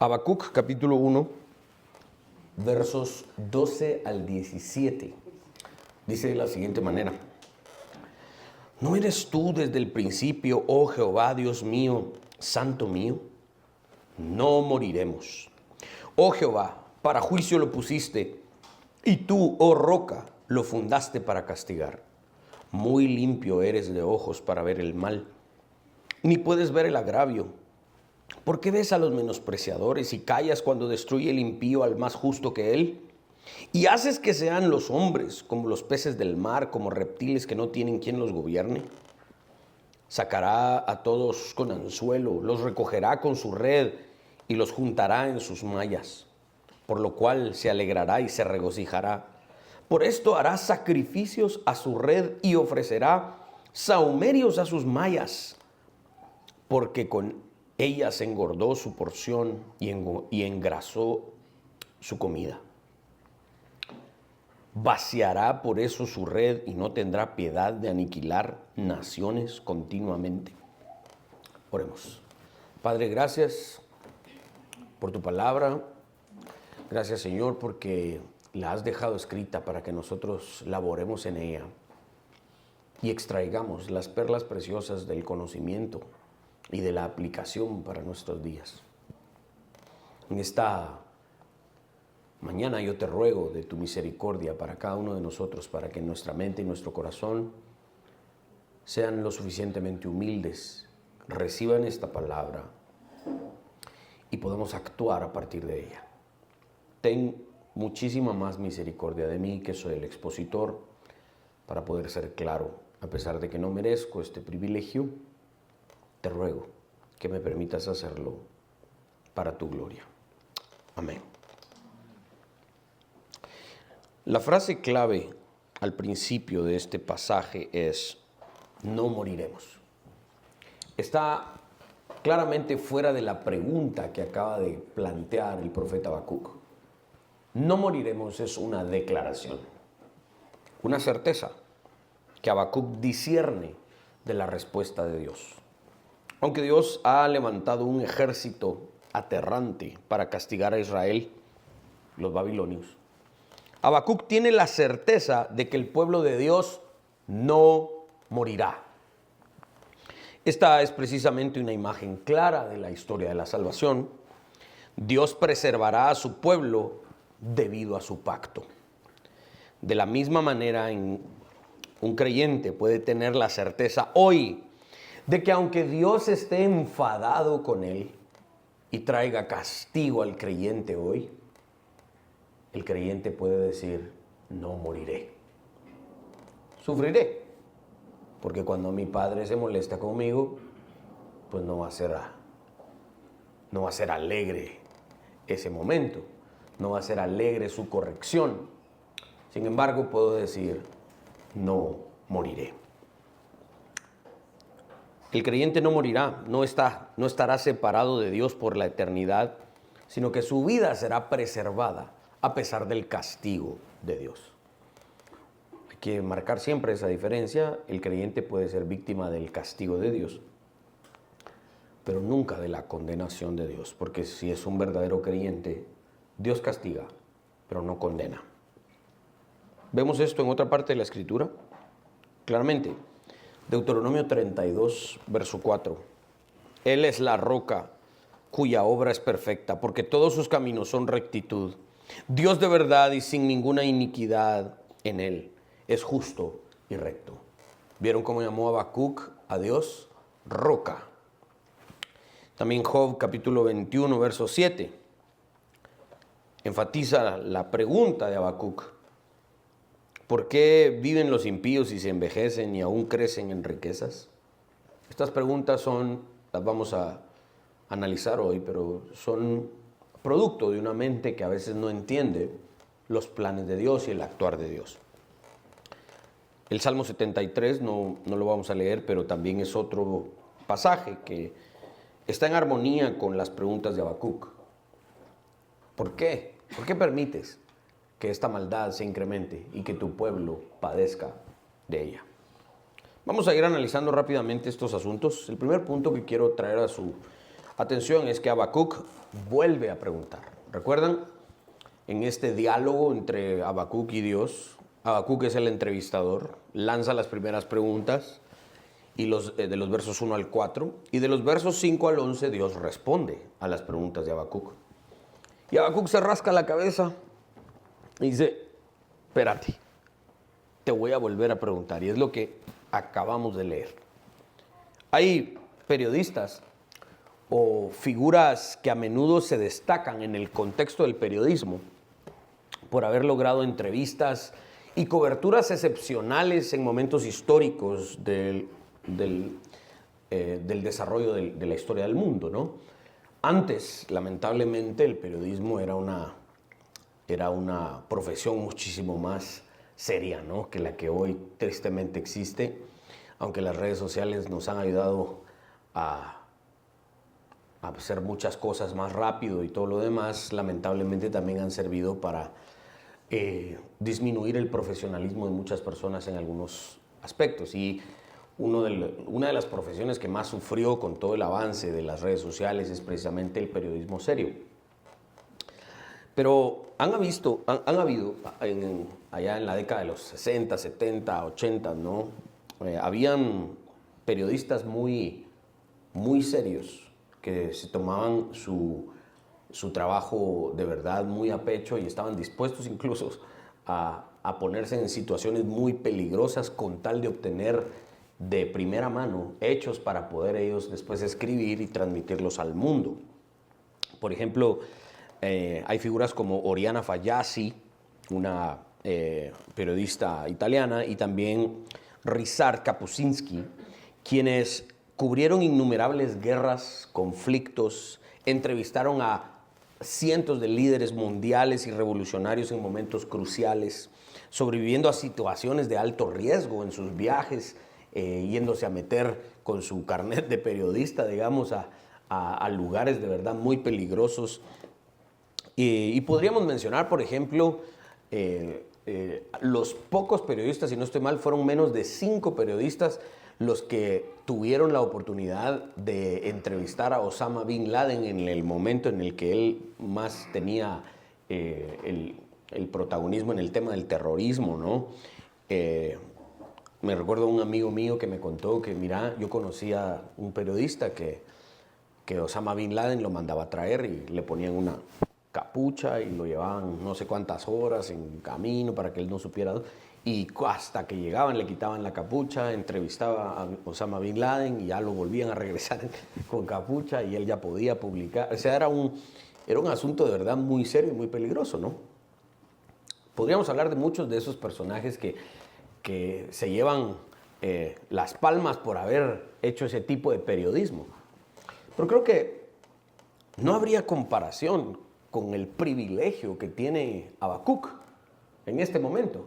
Habacuc capítulo 1, versos 12 al 17. Dice de la siguiente manera: ¿No eres tú desde el principio, oh Jehová, Dios mío, santo mío? No moriremos. Oh Jehová, para juicio lo pusiste, y tú, oh roca, lo fundaste para castigar. Muy limpio eres de ojos para ver el mal, ni puedes ver el agravio. ¿Por qué ves a los menospreciadores y callas cuando destruye el impío al más justo que él? Y haces que sean los hombres como los peces del mar, como reptiles que no tienen quien los gobierne. Sacará a todos con anzuelo, los recogerá con su red y los juntará en sus mallas, por lo cual se alegrará y se regocijará. Por esto hará sacrificios a su red y ofrecerá sahumerios a sus mallas, porque con ellas engordó su porción y engrasó su comida. Vaciará por eso su red y no tendrá piedad de aniquilar naciones continuamente. Oremos. Padre, gracias por tu palabra. Gracias, Señor, porque la has dejado escrita para que nosotros laboremos en ella y extraigamos las perlas preciosas del conocimiento y de la aplicación para nuestros días. En esta mañana yo te ruego de tu misericordia para cada uno de nosotros, para que nuestra mente y nuestro corazón sean lo suficientemente humildes, reciban esta palabra y podamos actuar a partir de ella. Ten muchísima más misericordia de mí, que soy el expositor, para poder ser claro, a pesar de que no merezco este privilegio. Te ruego que me permitas hacerlo para tu gloria. Amén. La frase clave al principio de este pasaje es: no moriremos. Está claramente fuera de la pregunta que acaba de plantear el profeta Habacuc. No moriremos es una declaración, una certeza que Habacuc discierne de la respuesta de Dios. Aunque Dios ha levantado un ejército aterrante para castigar a Israel, los babilonios, Habacuc tiene la certeza de que el pueblo de Dios no morirá. Esta es precisamente una imagen clara de la historia de la salvación. Dios preservará a su pueblo debido a su pacto. De la misma manera, un creyente puede tener la certeza hoy de que aunque Dios esté enfadado con él y traiga castigo al creyente hoy, el creyente puede decir: no moriré. Sufriré, porque cuando mi padre se molesta conmigo, pues no va a ser alegre ese momento, no va a ser alegre su corrección. Sin embargo, puedo decir: no moriré. El creyente no morirá, no estará separado de Dios por la eternidad, sino que su vida será preservada a pesar del castigo de Dios. Hay que marcar siempre esa diferencia. El creyente puede ser víctima del castigo de Dios, pero nunca de la condenación de Dios, porque si es un verdadero creyente, Dios castiga, pero no condena. ¿Vemos esto en otra parte de la Escritura? Claramente. Deuteronomio 32, verso 4. Él es la roca cuya obra es perfecta, porque todos sus caminos son rectitud. Dios de verdad y sin ninguna iniquidad en él. Es justo y recto. ¿Vieron cómo llamó Habacuc a Dios? Roca. También Job capítulo 21, verso 7. Enfatiza la pregunta de Habacuc: ¿por qué viven los impíos y se envejecen y aún crecen en riquezas? Estas preguntas las vamos a analizar hoy, pero son producto de una mente que a veces no entiende los planes de Dios y el actuar de Dios. El Salmo 73 no lo vamos a leer, pero también es otro pasaje que está en armonía con las preguntas de Habacuc. ¿Por qué? ¿Por qué permites que esta maldad se incremente y que tu pueblo padezca de ella? Vamos a ir analizando rápidamente estos asuntos. El primer punto que quiero traer a su atención es que Habacuc vuelve a preguntar. ¿Recuerdan? En este diálogo entre Habacuc y Dios, Habacuc es el entrevistador, lanza las primeras preguntas y de los versos 1 al 4, y de los versos 5 al 11 Dios responde a las preguntas de Habacuc. Y Habacuc se rasca la cabeza y dice, espérate, te voy a volver a preguntar, y es lo que acabamos de leer. Hay periodistas o figuras que a menudo se destacan en el contexto del periodismo por haber logrado entrevistas y coberturas excepcionales en momentos históricos del desarrollo de la historia del mundo, ¿no? Antes, lamentablemente, el periodismo era una profesión muchísimo más seria, ¿no?, que la que hoy tristemente existe, aunque las redes sociales nos han ayudado a hacer muchas cosas más rápido y todo lo demás, lamentablemente también han servido para disminuir el profesionalismo de muchas personas en algunos aspectos. Y una de las profesiones que más sufrió con todo el avance de las redes sociales es precisamente el periodismo serio. Pero han habido allá en la década de los 60, 70, 80, ¿no? Habían periodistas muy, muy serios que se tomaban su trabajo de verdad muy a pecho y estaban dispuestos incluso a ponerse en situaciones muy peligrosas con tal de obtener de primera mano hechos para poder ellos después escribir y transmitirlos al mundo. Por ejemplo, hay figuras como Oriana Fallaci, una periodista italiana, y también Ryszard Kapuscinski, quienes cubrieron innumerables guerras, conflictos, entrevistaron a cientos de líderes mundiales y revolucionarios en momentos cruciales, sobreviviendo a situaciones de alto riesgo en sus viajes, yéndose a meter con su carnet de periodista, digamos, a lugares de verdad muy peligrosos. Y podríamos mencionar, por ejemplo, los pocos periodistas, si no estoy mal, fueron menos de 5 periodistas los que tuvieron la oportunidad de entrevistar a Osama Bin Laden en el momento en el que él más tenía el protagonismo en el tema del terrorismo, ¿no? Me recuerdo un amigo mío que me contó que, mira, yo conocía un periodista que Osama Bin Laden lo mandaba a traer y le ponían una capucha y lo llevaban no sé cuántas horas en camino para que él no supiera, y hasta que llegaban le quitaban la capucha, entrevistaba a Osama Bin Laden y ya lo volvían a regresar con capucha y él ya podía publicar. O sea, era un asunto de verdad muy serio y muy peligroso, ¿no? Podríamos hablar de muchos de esos personajes que se llevan las palmas por haber hecho ese tipo de periodismo. Pero creo que no habría comparación con el privilegio que tiene Habacuc en este momento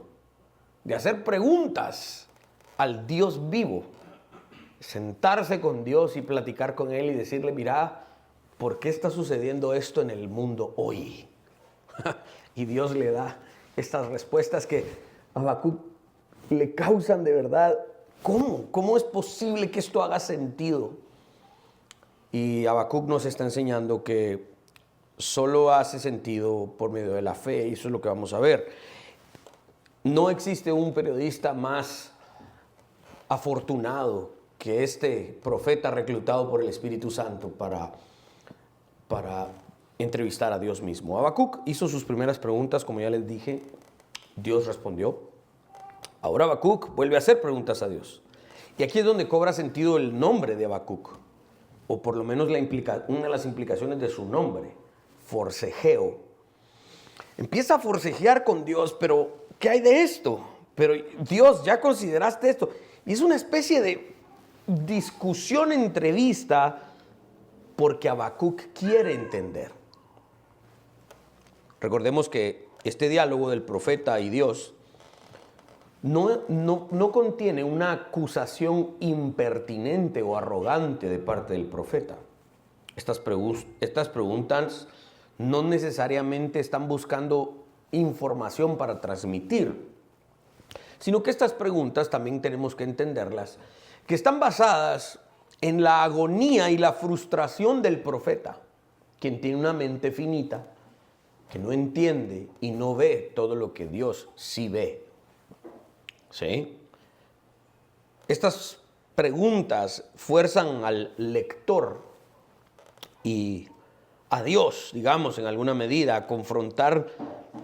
de hacer preguntas al Dios vivo, sentarse con Dios y platicar con Él y decirle, mira, ¿por qué está sucediendo esto en el mundo hoy? Y Dios le da estas respuestas que a Habacuc le causan de verdad, ¿cómo es posible que esto haga sentido? Y Habacuc nos está enseñando que solo hace sentido por medio de la fe, y eso es lo que vamos a ver. No existe un periodista más afortunado que este profeta reclutado por el Espíritu Santo para entrevistar a Dios mismo. Habacuc hizo sus primeras preguntas, como ya les dije, Dios respondió. Ahora Habacuc vuelve a hacer preguntas a Dios. Y aquí es donde cobra sentido el nombre de Habacuc, o por lo menos una de las implicaciones de su nombre, forcejeo. Empieza a forcejear con Dios, pero ¿qué hay de esto? Pero Dios, ¿ya consideraste esto? Y es una especie de discusión, entrevista, porque Habacuc quiere entender. Recordemos que este diálogo del profeta y Dios no contiene una acusación impertinente o arrogante de parte del profeta. Estas preguntas no necesariamente están buscando información para transmitir, sino que estas preguntas también tenemos que entenderlas, que están basadas en la agonía y la frustración del profeta quien tiene una mente finita, que no entiende y no ve todo lo que Dios sí ve. ¿Sí? Estas preguntas fuerzan al lector y a Dios, digamos, en alguna medida, a confrontar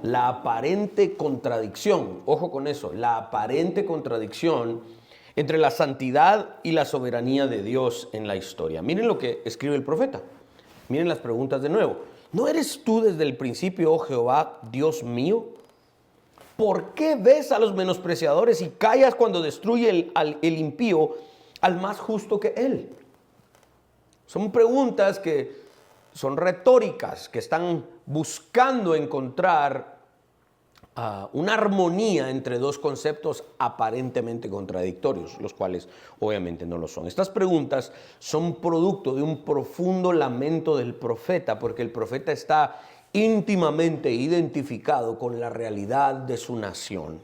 la aparente contradicción, ojo con eso, la aparente contradicción entre la santidad y la soberanía de Dios en la historia. Miren lo que escribe el profeta. Miren las preguntas de nuevo. ¿No eres tú desde el principio, oh Jehová, Dios mío? ¿Por qué ves a los menospreciadores y callas cuando destruye el impío al más justo que él? Son preguntas que son retóricas, que están buscando encontrar una armonía entre dos conceptos aparentemente contradictorios, los cuales obviamente no lo son. Estas preguntas son producto de un profundo lamento del profeta, porque el profeta está íntimamente identificado con la realidad de su nación.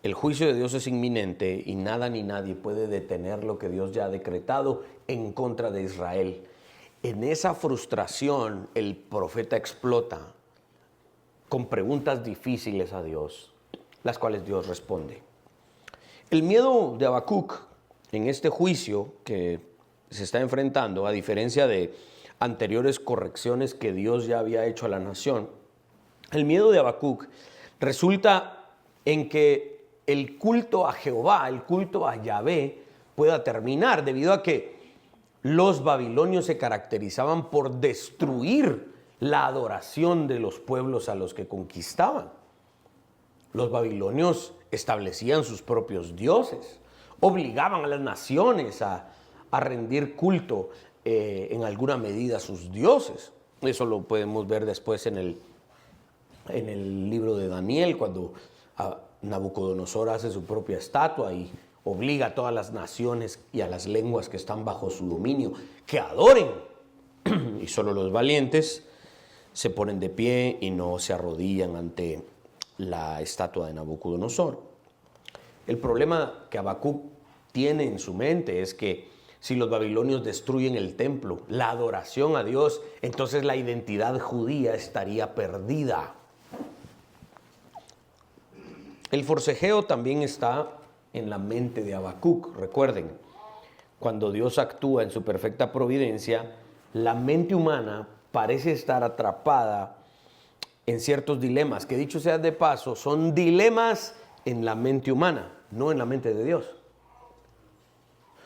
El juicio de Dios es inminente y nada ni nadie puede detener lo que Dios ya ha decretado en contra de Israel. En esa frustración el profeta explota con preguntas difíciles a Dios, las cuales Dios responde. El miedo de Habacuc en este juicio que se está enfrentando, a diferencia de anteriores correcciones que Dios ya había hecho a la nación, el miedo de Habacuc resulta en que el culto a Jehová, el culto a Yahvé, pueda terminar, debido a que los babilonios se caracterizaban por destruir la adoración de los pueblos a los que conquistaban. Los babilonios establecían sus propios dioses, obligaban a las naciones a rendir culto en alguna medida a sus dioses. Eso lo podemos ver después en el libro de Daniel, cuando Nabucodonosor hace su propia estatua y obliga a todas las naciones y a las lenguas que están bajo su dominio que adoren. Y solo los valientes se ponen de pie y no se arrodillan ante la estatua de Nabucodonosor. El problema que Habacuc tiene en su mente es que si los babilonios destruyen el templo, la adoración a Dios, entonces la identidad judía estaría perdida. El forcejeo también está en la mente de Habacuc. Recuerden, cuando Dios actúa en su perfecta providencia, la mente humana parece estar atrapada en ciertos dilemas, que dicho sea de paso, son dilemas en la mente humana, no en la mente de Dios.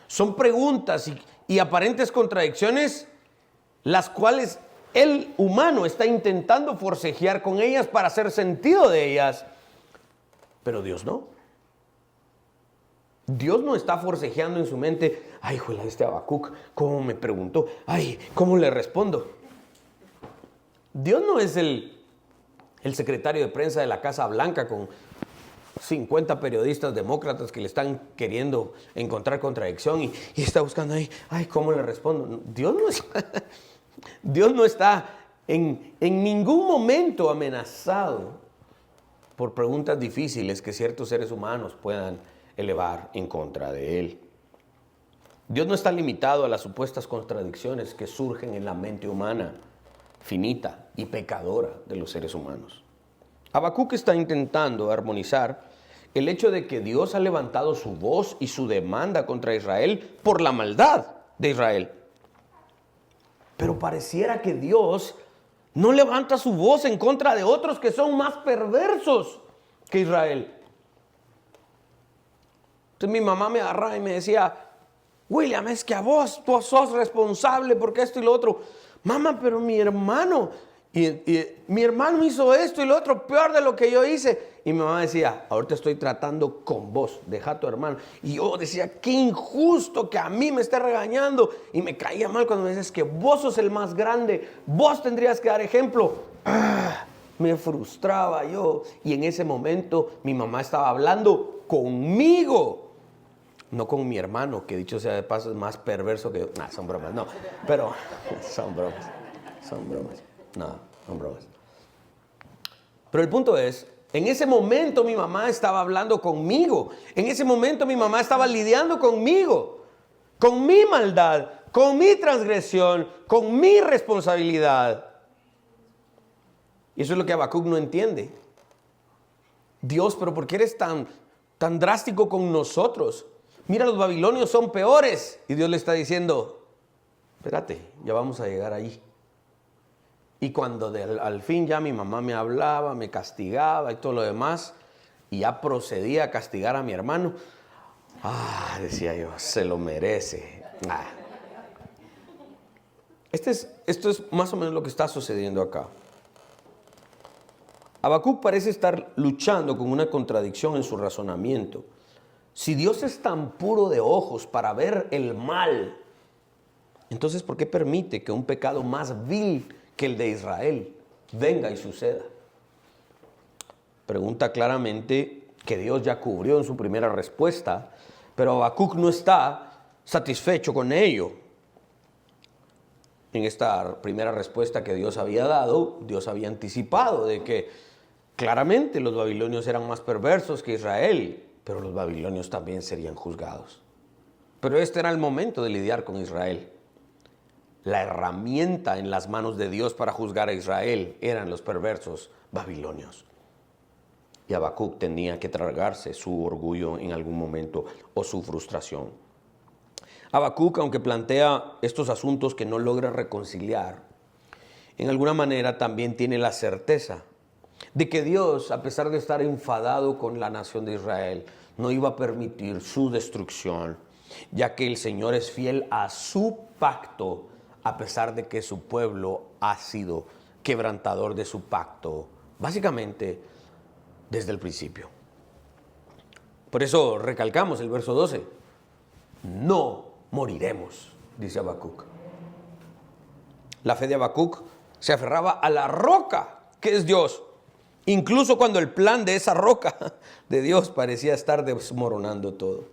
Son preguntas y aparentes contradicciones, las cuales el humano está intentando forcejear con ellas para hacer sentido de ellas, pero Dios no. Dios no está forcejeando en su mente, ay, juela, este Habacuc, ¿cómo me preguntó? Ay, ¿cómo le respondo? Dios no es el secretario de prensa de la Casa Blanca con 50 periodistas demócratas que le están queriendo encontrar contradicción y está buscando ahí, ay, ¿cómo le respondo? Dios no está en ningún momento amenazado por preguntas difíciles que ciertos seres humanos puedan elevar en contra de él. Dios no está limitado a las supuestas contradicciones que surgen en la mente humana, finita y pecadora de los seres humanos. Habacuc está intentando armonizar el hecho de que Dios ha levantado su voz y su demanda contra Israel por la maldad de Israel. Pero pareciera que Dios no levanta su voz en contra de otros que son más perversos que Israel. Entonces mi mamá me agarraba y me decía, William, es que a vos sos responsable porque esto y lo otro. Mamá, pero mi hermano, mi hermano hizo esto y lo otro peor de lo que yo hice. Y mi mamá decía, ahorita estoy tratando con vos, deja a tu hermano. Y yo decía, qué injusto que a mí me esté regañando. Y me caía mal cuando me decías que vos sos el más grande, vos tendrías que dar ejemplo. Me frustraba yo. Y en ese momento mi mamá estaba hablando conmigo, no con mi hermano, que dicho sea de paso es más perverso que yo. Nah, son bromas, no, pero son bromas. No, son bromas. Pero el punto es, en ese momento mi mamá estaba hablando conmigo. En ese momento mi mamá estaba lidiando conmigo, con mi maldad, con mi transgresión, con mi responsabilidad. Y eso es lo que Habacuc no entiende. Dios, pero ¿por qué eres tan drástico con nosotros? Mira, los babilonios son peores. Y Dios le está diciendo, espérate, ya vamos a llegar ahí. Y cuando al fin ya mi mamá me hablaba, me castigaba y todo lo demás, y ya procedía a castigar a mi hermano, decía yo, se lo merece. Esto es más o menos lo que está sucediendo acá. Habacuc parece estar luchando con una contradicción en su razonamiento. Si Dios es tan puro de ojos para ver el mal, entonces ¿por qué permite que un pecado más vil que el de Israel venga y suceda? Pregunta claramente que Dios ya cubrió en su primera respuesta, pero Habacuc no está satisfecho con ello. En esta primera respuesta que Dios había dado, Dios había anticipado de que claramente los babilonios eran más perversos que Israel, pero los babilonios también serían juzgados. Pero este era el momento de lidiar con Israel. La herramienta en las manos de Dios para juzgar a Israel eran los perversos babilonios. Y Habacuc tenía que tragarse su orgullo en algún momento o su frustración. Habacuc, aunque plantea estos asuntos que no logra reconciliar, en alguna manera también tiene la certeza de que Dios, a pesar de estar enfadado con la nación de Israel, no iba a permitir su destrucción, ya que el Señor es fiel a su pacto, a pesar de que su pueblo ha sido quebrantador de su pacto, básicamente desde el principio. Por eso recalcamos el verso 12. No moriremos, dice Habacuc. La fe de Habacuc se aferraba a la roca, que es Dios, incluso cuando el plan de esa roca de Dios parecía estar desmoronando todo.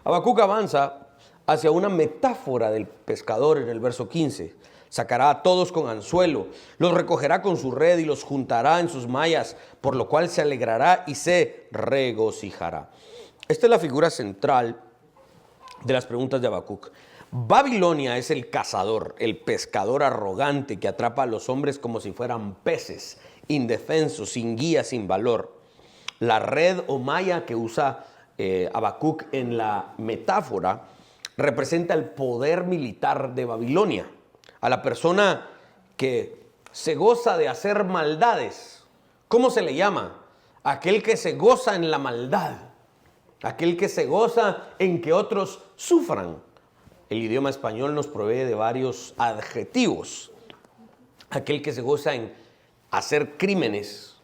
Habacuc avanza hacia una metáfora del pescador en el verso 15. Sacará a todos con anzuelo, los recogerá con su red y los juntará en sus mallas, por lo cual se alegrará y se regocijará. Esta es la figura central de las preguntas de Habacuc. Babilonia es el cazador, el pescador arrogante que atrapa a los hombres como si fueran peces, indefensos, sin guía, sin valor. La red o malla que usa Habacuc en la metáfora representa el poder militar de Babilonia. A la persona que se goza de hacer maldades, ¿cómo se le llama? Aquel que se goza en la maldad, aquel que se goza en que otros sufran. El idioma español nos provee de varios adjetivos. Aquel que se goza en hacer crímenes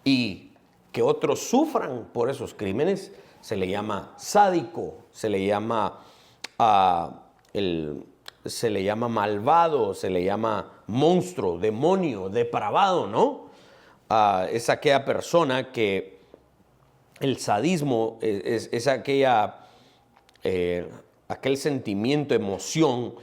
y que otros sufran por esos crímenes se le llama sádico, se le llama malvado, se le llama monstruo, demonio, depravado, ¿no? Es aquella persona que el sadismo es aquel sentimiento, emoción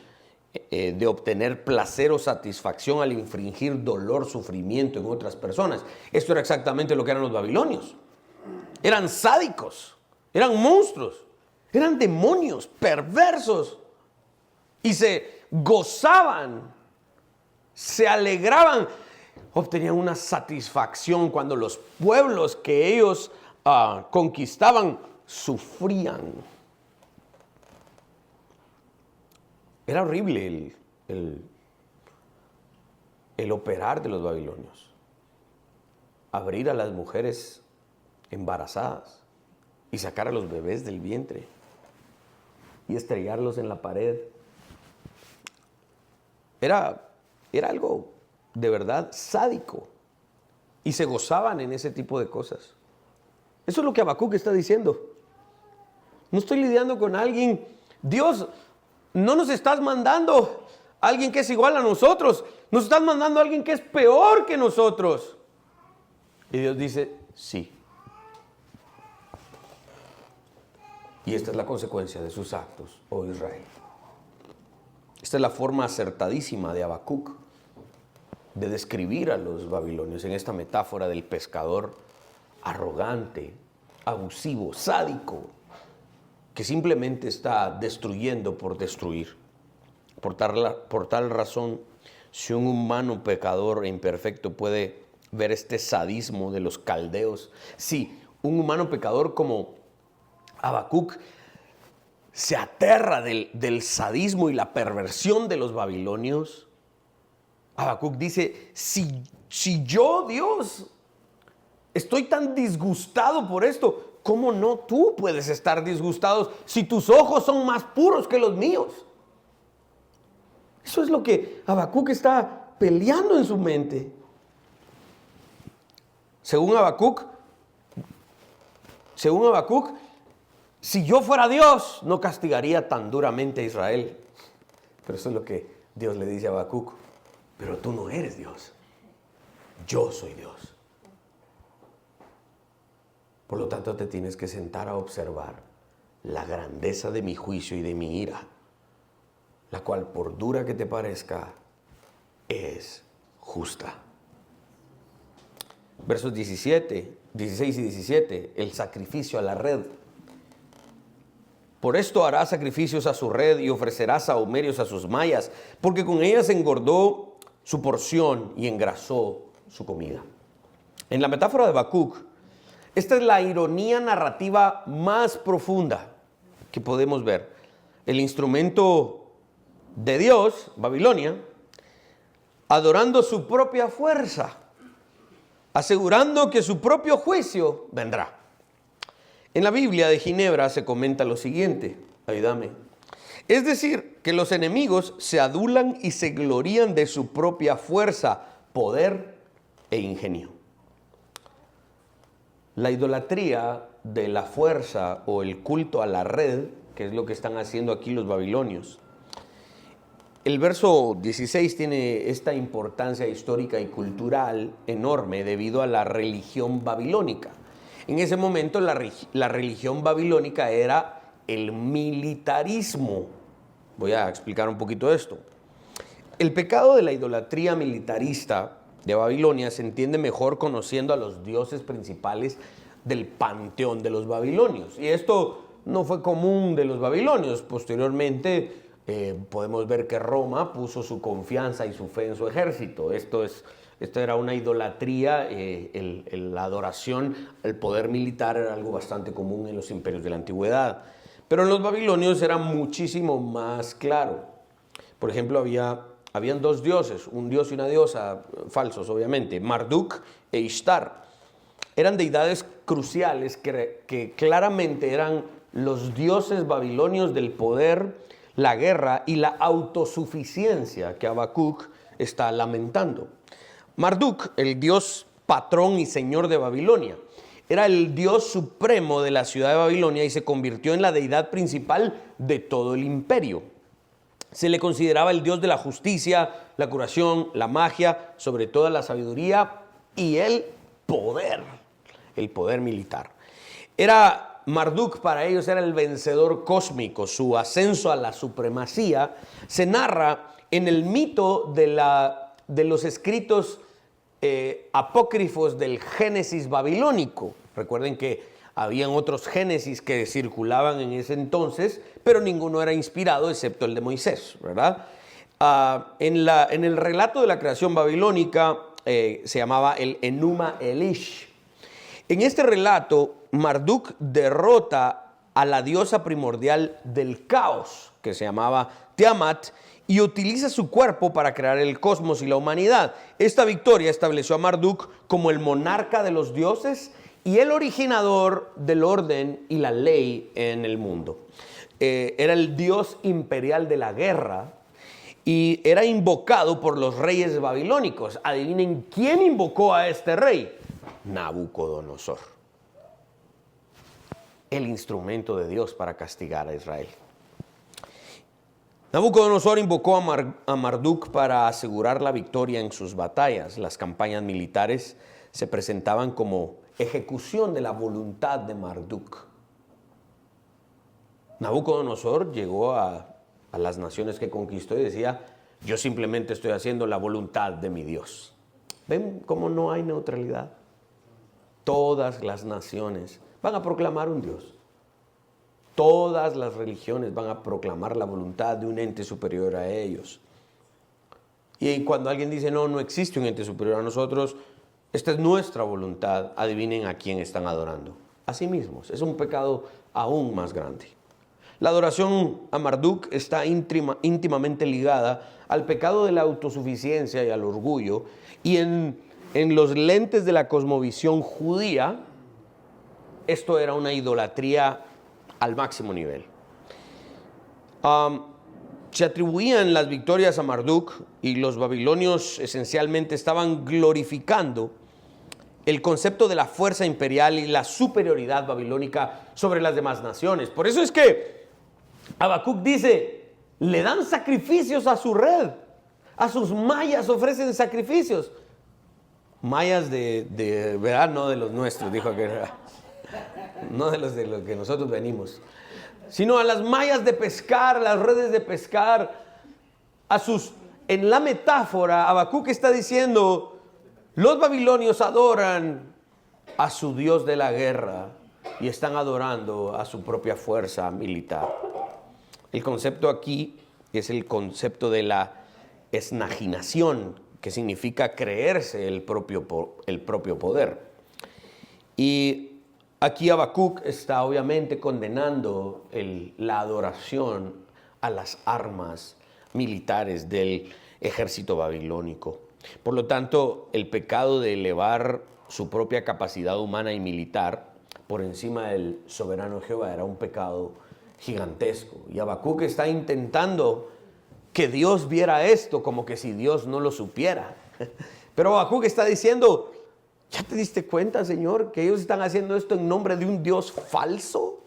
de obtener placer o satisfacción al infringir dolor, sufrimiento en otras personas. Esto era exactamente lo que eran los babilonios. Eran sádicos, eran monstruos, eran demonios perversos. Y se gozaban, se alegraban, obtenían una satisfacción cuando los pueblos que ellos conquistaban sufrían. Era horrible el operar de los babilonios. Abrir a las mujeres embarazadas y sacar a los bebés del vientre y estrellarlos en la pared. Era algo de verdad sádico y se gozaban en ese tipo de cosas. Eso es lo que Habacuc está diciendo. No estoy lidiando con alguien. Dios, no nos estás mandando a alguien que es igual a nosotros. Nos estás mandando a alguien que es peor que nosotros. Y Dios dice, sí. Y esta es la consecuencia de sus actos, oh Israel. Esta es la forma acertadísima de Habacuc de describir a los babilonios en esta metáfora del pescador arrogante, abusivo, sádico, que simplemente está destruyendo por destruir. Por tal razón, si un humano pecador e imperfecto puede ver este sadismo de los caldeos, si un humano pecador como Habacuc se aterra del sadismo y la perversión de los babilonios, Habacuc dice, si yo, Dios, estoy tan disgustado por esto, ¿cómo no tú puedes estar disgustado si tus ojos son más puros que los míos? Eso es lo que Habacuc está peleando en su mente. Según Habacuc, si yo fuera Dios, no castigaría tan duramente a Israel. Pero eso es lo que Dios le dice a Habacuc. Pero tú no eres Dios. Yo soy Dios. Por lo tanto, te tienes que sentar a observar la grandeza de mi juicio y de mi ira, la cual, por dura que te parezca, es justa. Versos 16 y 17, el sacrificio a la red. Por esto hará sacrificios a su red y ofrecerá sahumerios a sus mallas, porque con ellas engordó su porción y engrasó su comida. En la metáfora de Habacuc, esta es la ironía narrativa más profunda que podemos ver. El instrumento de Dios, Babilonia, adorando su propia fuerza, asegurando que su propio juicio vendrá. En la Biblia de Ginebra se comenta lo siguiente, ayúdame. Es decir, que los enemigos se adulan y se glorían de su propia fuerza, poder e ingenio. La idolatría de la fuerza o el culto a la red, que es lo que están haciendo aquí los babilonios. El verso 16 tiene esta importancia histórica y cultural enorme debido a la religión babilónica. En ese momento la religión babilónica era el militarismo. Voy a explicar un poquito esto. El pecado de la idolatría militarista de Babilonia se entiende mejor conociendo a los dioses principales del panteón de los babilonios. Y esto no fue común de los babilonios. Posteriormente podemos ver que Roma puso su confianza y su fe en su ejército. Esto era una idolatría, la adoración al poder militar era algo bastante común en los imperios de la antigüedad. Pero en los babilonios era muchísimo más claro. Por ejemplo, habían dos dioses, un dios y una diosa, falsos obviamente, Marduk e Ishtar. Eran deidades cruciales que claramente eran los dioses babilonios del poder, la guerra y la autosuficiencia que Habacuc está lamentando. Marduk, el dios patrón y señor de Babilonia, era el dios supremo de la ciudad de Babilonia y se convirtió en la deidad principal de todo el imperio. Se le consideraba el dios de la justicia, la curación, la magia, sobre todo la sabiduría y el poder militar. Marduk para ellos era el vencedor cósmico. Su ascenso a la supremacía se narra en el mito de los escritos apócrifos del Génesis babilónico. Recuerden que habían otros Génesis que circulaban en ese entonces, pero ninguno era inspirado excepto el de Moisés, ¿verdad? En el relato de la creación babilónica se llamaba el Enuma Elish. En este relato, Marduk derrota a la diosa primordial del caos, que se llamaba Tiamat, y utiliza su cuerpo para crear el cosmos y la humanidad. Esta victoria estableció a Marduk como el monarca de los dioses y el originador del orden y la ley en el mundo. Era el dios imperial de la guerra y era invocado por los reyes babilónicos. Adivinen quién invocó a este rey. Nabucodonosor, el instrumento de Dios para castigar a Israel. Nabucodonosor invocó a Marduk para asegurar la victoria en sus batallas. Las campañas militares se presentaban como ejecución de la voluntad de Marduk. Nabucodonosor llegó a las naciones que conquistó y decía: yo simplemente estoy haciendo la voluntad de mi Dios. ¿Ven cómo no hay neutralidad? Todas las naciones van a proclamar un Dios. todas las religiones van a proclamar la voluntad de un ente superior a ellos. Y cuando alguien dice, no, no existe un ente superior a nosotros, esta es nuestra voluntad, adivinen a quién están adorando. A sí mismos. Es un pecado aún más grande. La adoración a Marduk está íntimamente ligada al pecado de la autosuficiencia y al orgullo. Y en los lentes de la cosmovisión judía, esto era una idolatría al máximo nivel. Se atribuían las victorias a Marduk y los babilonios esencialmente estaban glorificando el concepto de la fuerza imperial y la superioridad babilónica sobre las demás naciones. Por eso es que Habacuc dice, le dan sacrificios a su red, a sus mayas ofrecen sacrificios. Mayas de verdad, no de los nuestros, dijo que no de los que nosotros venimos, sino a las mallas de pescar, las redes de pescar, en la metáfora, Habacuc está diciendo, los babilonios adoran a su Dios de la guerra y están adorando a su propia fuerza militar. El concepto aquí es el concepto de la esnaginación, que significa creerse el propio poder. Y aquí Habacuc está obviamente condenando la adoración a las armas militares del ejército babilónico. Por lo tanto, el pecado de elevar su propia capacidad humana y militar por encima del soberano Jehová era un pecado gigantesco. Y Habacuc está intentando que Dios viera esto como que si Dios no lo supiera. Pero Habacuc está diciendo, ¿ya te diste cuenta, Señor, que ellos están haciendo esto en nombre de un Dios falso?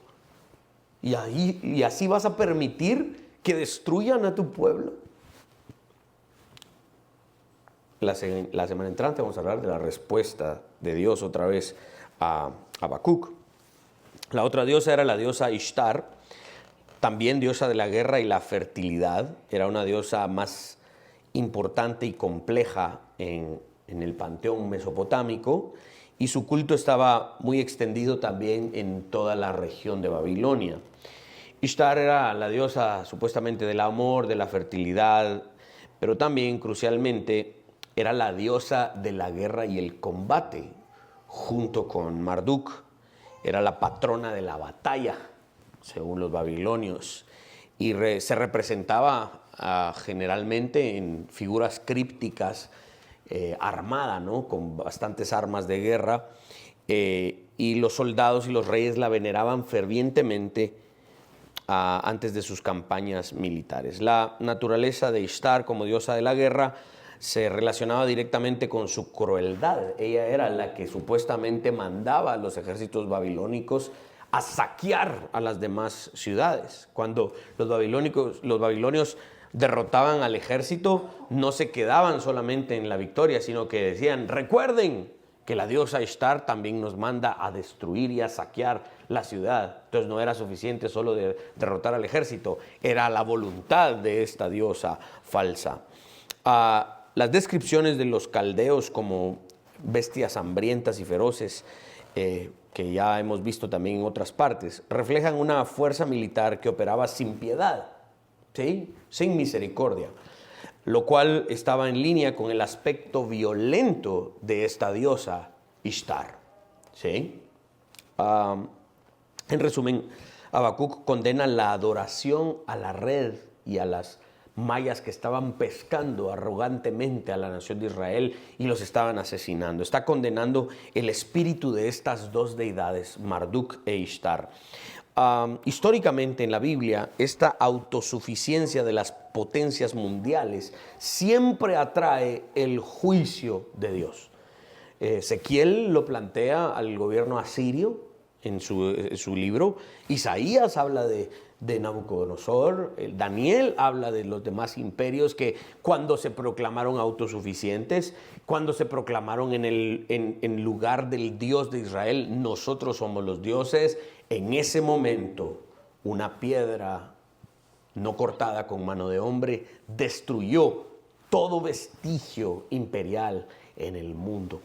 Y así vas a permitir que destruyan a tu pueblo. La semana entrante vamos a hablar de la respuesta de Dios otra vez a Habacuc. La otra diosa era la diosa Ishtar, también diosa de la guerra y la fertilidad. Era una diosa más importante y compleja en el panteón mesopotámico, y su culto estaba muy extendido también en toda la región de Babilonia. Ishtar era la diosa supuestamente del amor, de la fertilidad, pero también crucialmente era la diosa de la guerra y el combate, junto con Marduk. Era la patrona de la batalla, según los babilonios, y se representaba generalmente en figuras crípticas, armada, ¿no?, con bastantes armas de guerra, y los soldados y los reyes la veneraban fervientemente antes de sus campañas militares. La naturaleza de Ishtar como diosa de la guerra se relacionaba directamente con su crueldad. Ella era la que supuestamente mandaba a los ejércitos babilónicos a saquear a las demás ciudades. Cuando los babilonios derrotaban al ejército, no se quedaban solamente en la victoria, sino que decían, recuerden que la diosa Ishtar también nos manda a destruir y a saquear la ciudad. Entonces no era suficiente solo de derrotar al ejército, era la voluntad de esta diosa falsa. Las descripciones de los caldeos como bestias hambrientas y feroces, que ya hemos visto también en otras partes, reflejan una fuerza militar que operaba sin piedad, ¿sí?, sin misericordia, lo cual estaba en línea con el aspecto violento de esta diosa Ishtar, ¿sí? En resumen, Habacuc condena la adoración a la red y a las mayas que estaban pescando arrogantemente a la nación de Israel y los estaban asesinando. Está condenando el espíritu de estas dos deidades, Marduk e Ishtar. Históricamente en la Biblia, esta autosuficiencia de las potencias mundiales siempre atrae el juicio de Dios. Ezequiel lo plantea al gobierno asirio en su libro. Isaías habla de Nabucodonosor. Daniel habla de los demás imperios que cuando se proclamaron autosuficientes, cuando se proclamaron en lugar del Dios de Israel, nosotros somos los dioses, en ese momento una piedra no cortada con mano de hombre destruyó todo vestigio imperial en el mundo.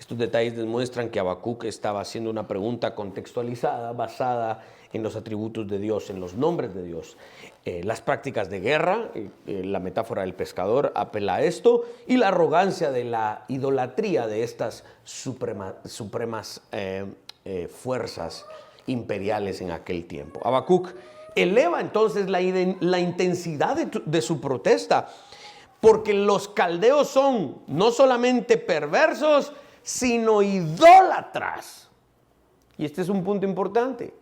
Estos detalles demuestran que Habacuc estaba haciendo una pregunta contextualizada, basada en los atributos de Dios, en los nombres de Dios. Las prácticas de guerra, la metáfora del pescador apela a esto, y la arrogancia de la idolatría de estas supremas fuerzas imperiales en aquel tiempo. Habacuc eleva entonces la intensidad de su protesta, porque los caldeos son no solamente perversos, sino idólatras. Y este es un punto importante.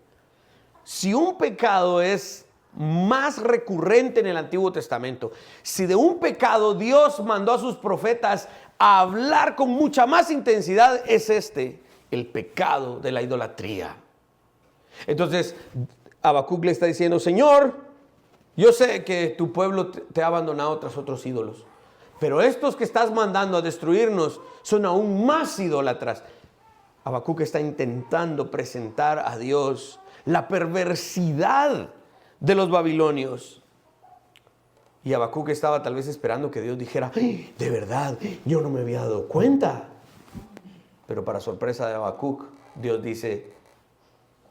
Si un pecado es más recurrente en el Antiguo Testamento, si de un pecado Dios mandó a sus profetas a hablar con mucha más intensidad, es el pecado de la idolatría. Entonces, Habacuc le está diciendo: Señor, yo sé que tu pueblo te ha abandonado tras otros ídolos, pero estos que estás mandando a destruirnos son aún más idólatras. Habacuc está intentando presentar a Dios la perversidad de los babilonios. Y Habacuc estaba tal vez esperando que Dios dijera: ¡ay, de verdad, yo no me había dado cuenta! Pero para sorpresa de Habacuc, Dios dice: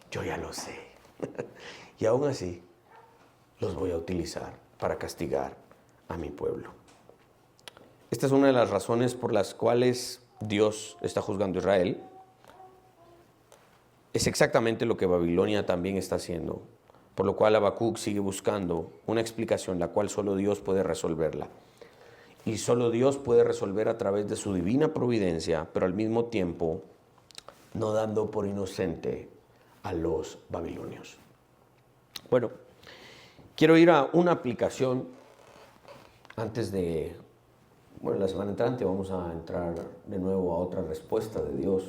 yo ya lo sé. Y aún así, los voy a utilizar para castigar a mi pueblo. Esta es una de las razones por las cuales Dios está juzgando a Israel. Es exactamente lo que Babilonia también está haciendo, por lo cual Habacuc sigue buscando una explicación, la cual solo Dios puede resolverla. Y solo Dios puede resolver a través de su divina providencia, pero al mismo tiempo no dando por inocente a los babilonios. Bueno, quiero ir a una aplicación antes de... Bueno, la semana entrante vamos a entrar de nuevo a otra respuesta de Dios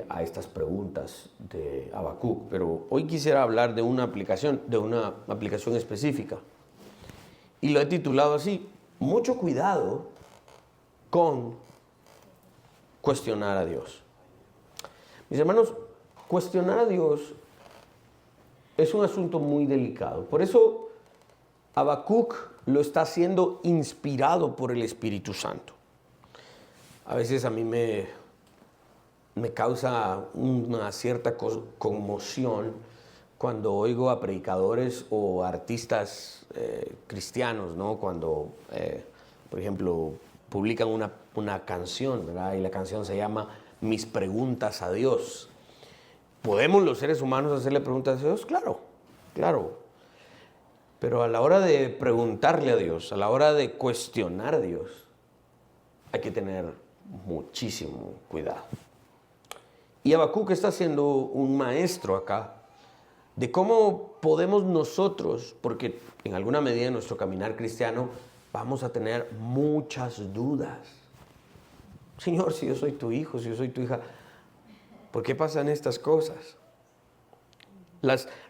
a estas preguntas de Habacuc, pero hoy quisiera hablar de una aplicación específica. Y lo he titulado así: mucho cuidado con cuestionar a Dios. Mis hermanos, cuestionar a Dios es un asunto muy delicado. Por eso Habacuc lo está haciendo inspirado por el Espíritu Santo. A veces a mí me causa una cierta conmoción cuando oigo a predicadores o artistas cristianos, ¿no? Cuando, por ejemplo, publican una canción, ¿verdad? Y la canción se llama Mis preguntas a Dios. ¿Podemos los seres humanos hacerle preguntas a Dios? Claro, claro. Pero a la hora de preguntarle a Dios, a la hora de cuestionar a Dios, hay que tener muchísimo cuidado. Y Habacuc está siendo un maestro acá de cómo podemos nosotros, porque en alguna medida en nuestro caminar cristiano vamos a tener muchas dudas. Señor, si yo soy tu hijo, si yo soy tu hija, ¿por qué pasan estas cosas?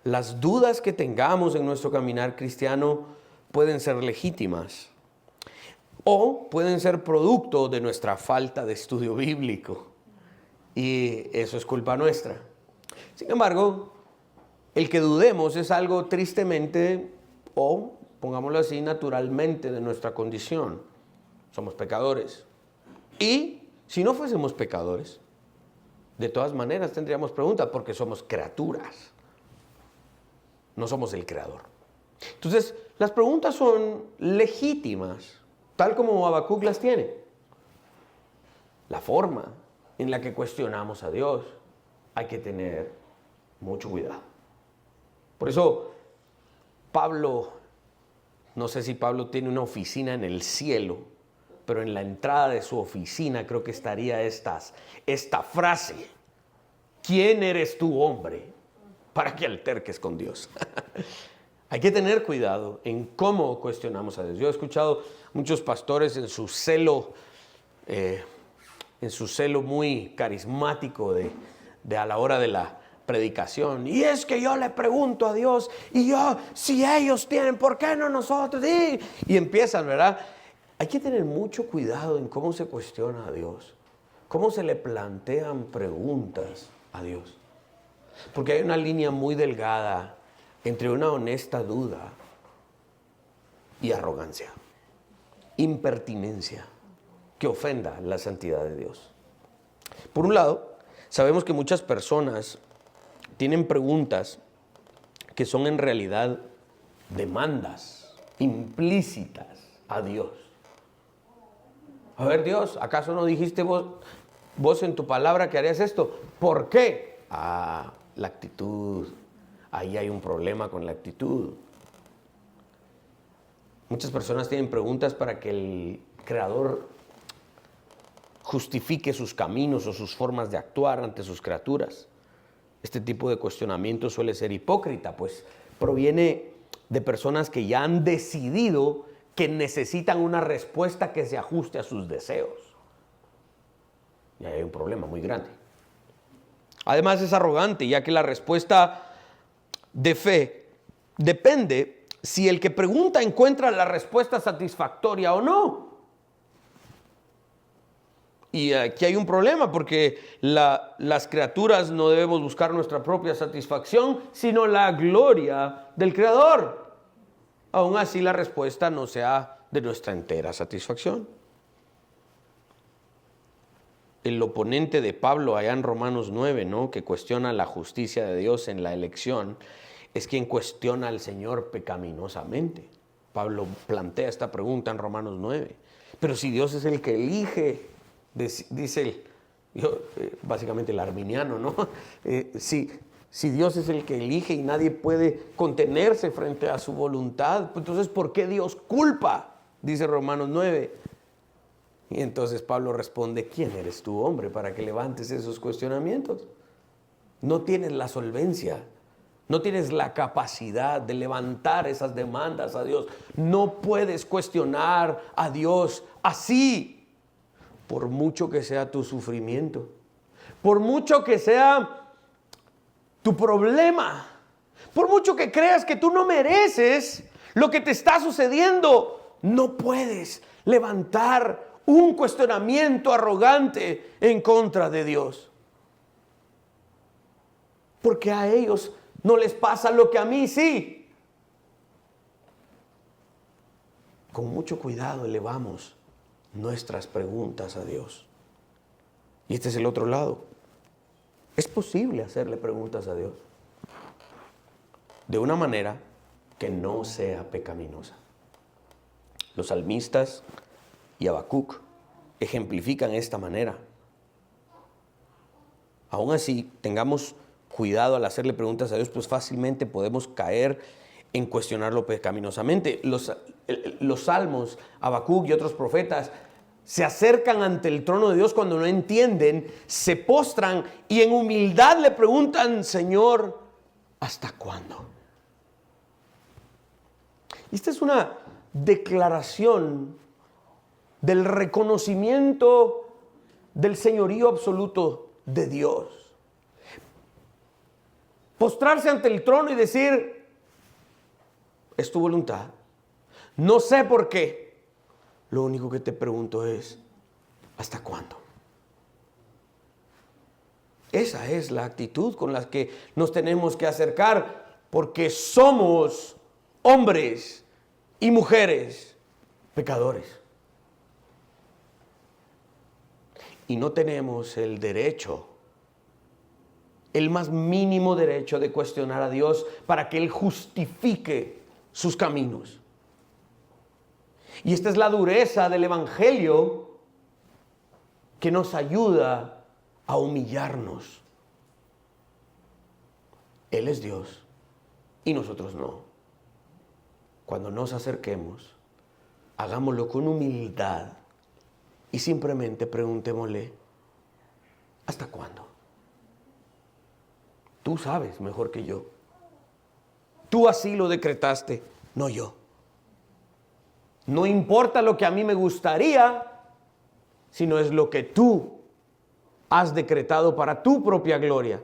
Las dudas que tengamos en nuestro caminar cristiano pueden ser legítimas o pueden ser producto de nuestra falta de estudio bíblico. Y eso es culpa nuestra. Sin embargo, el que dudemos es algo tristemente, o pongámoslo así, naturalmente de nuestra condición. Somos pecadores. Y si no fuésemos pecadores, de todas maneras tendríamos preguntas, porque somos criaturas. No somos el creador. Entonces, las preguntas son legítimas, tal como Habacuc las tiene. La forma en la que cuestionamos a Dios, hay que tener mucho cuidado. Por eso, Pablo, no sé si Pablo tiene una oficina en el cielo, pero en la entrada de su oficina creo que estaría esta frase: ¿quién eres tú, hombre, para que alterques con Dios? Hay que tener cuidado en cómo cuestionamos a Dios. Yo he escuchado muchos pastores en su celo muy carismático de a la hora de la predicación. Y es que yo le pregunto a Dios, y yo, si ellos tienen, ¿por qué no nosotros? Y empiezan, ¿verdad? Hay que tener mucho cuidado en cómo se cuestiona a Dios, cómo se le plantean preguntas a Dios. Porque hay una línea muy delgada entre una honesta duda y arrogancia, impertinencia, que ofenda la santidad de Dios. Por un lado, sabemos que muchas personas tienen preguntas que son en realidad demandas implícitas a Dios. A ver, Dios, ¿acaso no dijiste vos en tu palabra que harías esto? ¿Por qué? La actitud. Ahí hay un problema con la actitud. Muchas personas tienen preguntas para que el Creador justifique sus caminos o sus formas de actuar ante sus criaturas. Este tipo de cuestionamiento suele ser hipócrita, pues proviene de personas que ya han decidido que necesitan una respuesta que se ajuste a sus deseos. Y ahí hay un problema muy grande. Además es arrogante, ya que la respuesta de fe depende si el que pregunta encuentra la respuesta satisfactoria o no. Y aquí hay un problema porque las criaturas no debemos buscar nuestra propia satisfacción, sino la gloria del Creador. Aún así la respuesta no sea de nuestra entera satisfacción. El oponente de Pablo allá en Romanos 9, ¿no?, que cuestiona la justicia de Dios en la elección, es quien cuestiona al Señor pecaminosamente. Pablo plantea esta pregunta en Romanos 9. Pero si Dios es el que elige, dice básicamente el arminiano, ¿no? Si Dios es el que elige y nadie puede contenerse frente a su voluntad, pues entonces ¿por qué Dios culpa? Dice Romanos 9. Y entonces Pablo responde, ¿quién eres tú, hombre, para que levantes esos cuestionamientos? No tienes la solvencia, no tienes la capacidad de levantar esas demandas a Dios. No puedes cuestionar a Dios así, por mucho que sea tu sufrimiento, por mucho que sea tu problema, por mucho que creas que tú no mereces lo que te está sucediendo, no puedes levantar un cuestionamiento arrogante en contra de Dios. Porque a ellos no les pasa lo que a mí sí. Con mucho cuidado elevamos nuestras preguntas a Dios. Y este es el otro lado. Es posible hacerle preguntas a Dios de una manera que no sea pecaminosa. Los salmistas y Habacuc ejemplifican esta manera. Aún así, tengamos cuidado al hacerle preguntas a Dios, pues fácilmente podemos caer en cuestionarlo pecaminosamente. Los salmos, Habacuc y otros profetas se acercan ante el trono de Dios cuando no entienden, se postran y en humildad le preguntan, Señor, ¿hasta cuándo? Esta es una declaración del reconocimiento del señorío absoluto de Dios. Postrarse ante el trono y decir, es tu voluntad. No sé por qué. Lo único que te pregunto es, ¿hasta cuándo? Esa es la actitud con la que nos tenemos que acercar, porque somos hombres y mujeres pecadores. Y no tenemos el derecho, el más mínimo derecho de cuestionar a Dios para que Él justifique sus caminos. Y esta es la dureza del Evangelio que nos ayuda a humillarnos. Él es Dios y nosotros no. Cuando nos acerquemos, hagámoslo con humildad y simplemente preguntémosle, ¿hasta cuándo? Tú sabes mejor que yo. Tú así lo decretaste, no yo. No importa lo que a mí me gustaría, sino es lo que tú has decretado para tu propia gloria.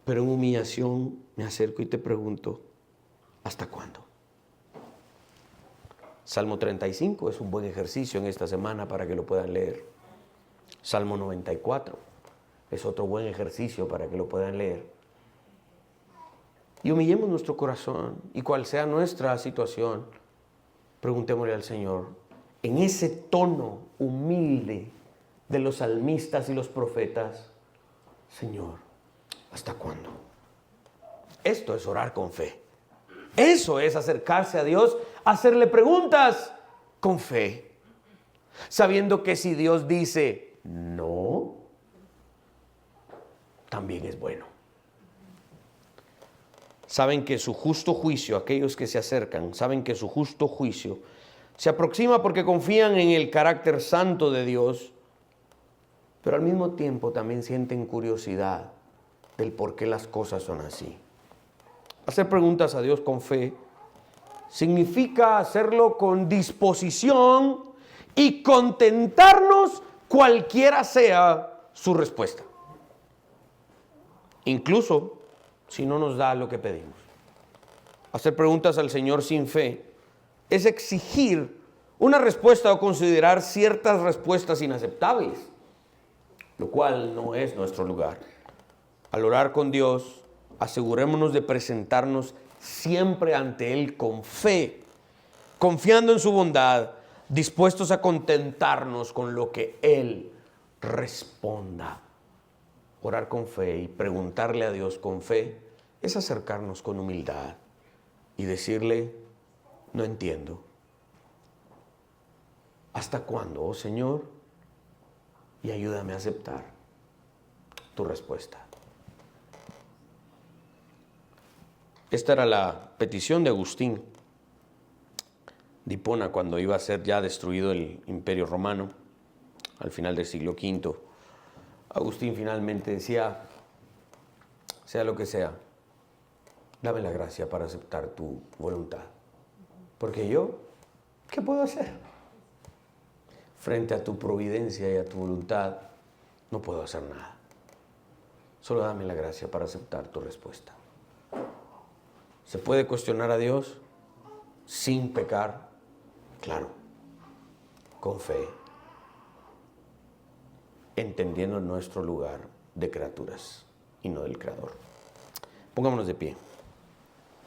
Pero en humillación me acerco y te pregunto, ¿hasta cuándo? Salmo 35 es un buen ejercicio en esta semana para que lo puedan leer. Salmo 94 es otro buen ejercicio para que lo puedan leer. Y humillemos nuestro corazón y cual sea nuestra situación, preguntémosle al Señor en ese tono humilde de los salmistas y los profetas: Señor, ¿hasta cuándo? Esto es orar con fe. Eso es acercarse a Dios, hacerle preguntas con fe, sabiendo que si Dios dice no, también es bueno. Saben que su justo juicio, aquellos que se acercan, saben que su justo juicio se aproxima porque confían en el carácter santo de Dios, pero al mismo tiempo también sienten curiosidad del por qué las cosas son así. Hacer preguntas a Dios con fe significa hacerlo con disposición y contentarnos cualquiera sea su respuesta, incluso si no nos da lo que pedimos. Hacer preguntas al Señor sin fe es exigir una respuesta o considerar ciertas respuestas inaceptables, lo cual no es nuestro lugar. Al orar con Dios, asegurémonos de presentarnos siempre ante Él con fe, confiando en su bondad, dispuestos a contentarnos con lo que Él responda. Orar con fe y preguntarle a Dios con fe es acercarnos con humildad y decirle: no entiendo. ¿Hasta cuándo, oh Señor? Y ayúdame a aceptar tu respuesta. Esta era la petición de Agustín de Hipona cuando iba a ser ya destruido el Imperio Romano al final del siglo V. Agustín finalmente decía: sea lo que sea, dame la gracia para aceptar tu voluntad. Porque yo, ¿qué puedo hacer? Frente a tu providencia y a tu voluntad, no puedo hacer nada. Solo dame la gracia para aceptar tu respuesta. ¿Se puede cuestionar a Dios sin pecar? Claro, con fe, entendiendo nuestro lugar de criaturas y no del Creador. Pongámonos de pie.